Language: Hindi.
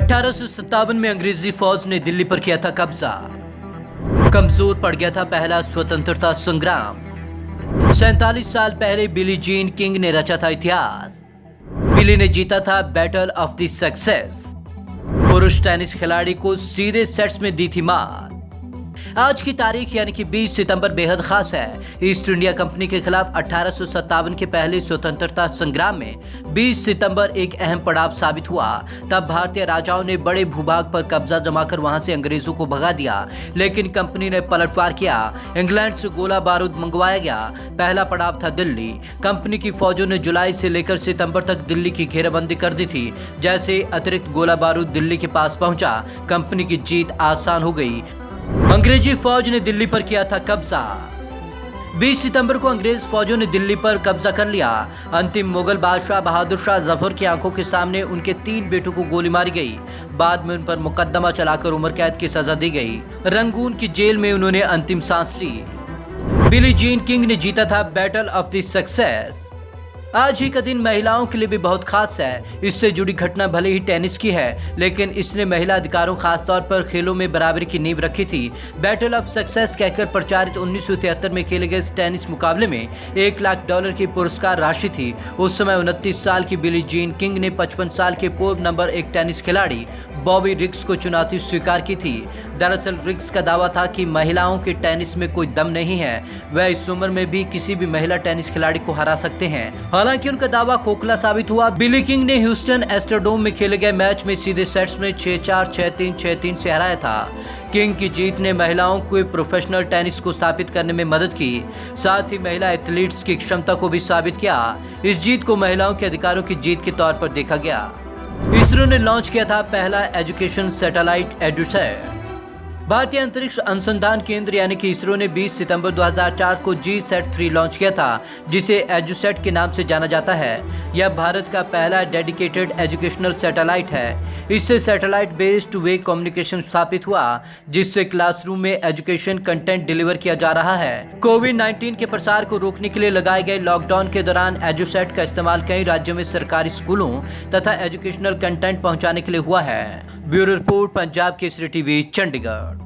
1857 में अंग्रेजी फौज ने दिल्ली पर किया था कब्जा। कमजोर पड़ गया था पहला स्वतंत्रता संग्राम। 47 साल पहले बिली जीन किंग ने रचा था इतिहास। बिली ने जीता था बैटल ऑफ द सक्सेस। पुरुष टेनिस खिलाड़ी को सीधे सेट्स में दी थी मात। आज की तारीख यानी कि 20 सितंबर बेहद खास है। ईस्ट इंडिया कंपनी के खिलाफ 1857 के पहले स्वतंत्रता संग्राम में 20 सितंबर एक अहम पड़ाव साबित हुआ। तब भारतीय राजाओं ने बड़े भूभाग पर कब्जा जमाकर वहां से अंग्रेजों को भगा दिया, लेकिन कंपनी ने पलटवार किया। इंग्लैंड से गोला बारूद मंगवाया गया। पहला पड़ाव था दिल्ली। कंपनी की फौजों ने जुलाई से लेकर सितंबर तक दिल्ली की घेराबंदी कर दी थी। जैसे अतिरिक्त गोला बारूद दिल्ली के पास पहुंचा, कंपनी की जीत आसान हो गई। अंग्रेजी फौज ने दिल्ली पर किया था कब्जा। 20 सितंबर को अंग्रेज फौजों ने दिल्ली पर कब्जा कर लिया। अंतिम मुगल बादशाह बहादुर शाह जफर की आंखों के सामने उनके 3 बेटों को गोली मारी गई। बाद में उन पर मुकदमा चलाकर उम्र कैद की सजा दी गई। रंगून की जेल में उन्होंने अंतिम सांस ली। बिली जीन किंग ने जीता था बैटल ऑफ द सक्सेस। आज ही का दिन महिलाओं के लिए भी बहुत खास है। इससे जुड़ी घटना भले ही टेनिस की है, लेकिन इसने महिला अधिकारों खासतौर पर खेलों में बराबरी की नींव रखी थी। बैटल ऑफ सक्सेस कहकर प्रचारित 1973 में खेले गए इस टेनिस मुकाबले में $1 लाख की पुरस्कार राशि थी। उस समय 29 साल की बिली जीन किंग ने 55 साल के पूर्व नंबर 1 टेनिस खिलाड़ी बॉबी रिग्स को चुनौती स्वीकार की थी। दरअसल रिग्स का दावा था कि महिलाओं के टेनिस में कोई दम नहीं है, वह इस उम्र में भी किसी भी महिला टेनिस खिलाड़ी को हरा सकते हैं। हालांकि उनका दावा खोखला साबित हुआ। बिली किंग ने ह्यूस्टन एस्ट्रोडोम में खेले गए मैच में सीधे सेट्स में 6-4, 6-3, 6-3 से हराया था। किंग की जीत ने महिलाओं को प्रोफेशनल टेनिस को स्थापित करने में मदद की, साथ ही महिला एथलीट्स की क्षमता को भी साबित किया। इस जीत को महिलाओं के अधिकारों की जीत के तौर पर देखा गया। इसरो ने लॉन्च किया था पहला एजुकेशन सैटेलाइट एडुसैट। भारतीय अंतरिक्ष अनुसंधान केंद्र यानी कि इसरो ने 20 सितंबर 2004 को GSAT-3 लॉन्च किया था, जिसे एडुसैट के नाम से जाना जाता है। यह भारत का पहला डेडिकेटेड एजुकेशनल सैटेलाइट है। इससे सैटेलाइट बेस्ड वे कम्युनिकेशन स्थापित हुआ, जिससे क्लासरूम में एजुकेशन कंटेंट डिलीवर किया जा रहा है। कोविड-19 के प्रसार को रोकने के लिए लगाए गए लॉकडाउन के दौरान एडुसैट का इस्तेमाल कई राज्यों में सरकारी स्कूलों तथा एजुकेशनल कंटेंट पहुंचाने के लिए हुआ है। Bureau report, Punjab Kesari TV, Chandigarh.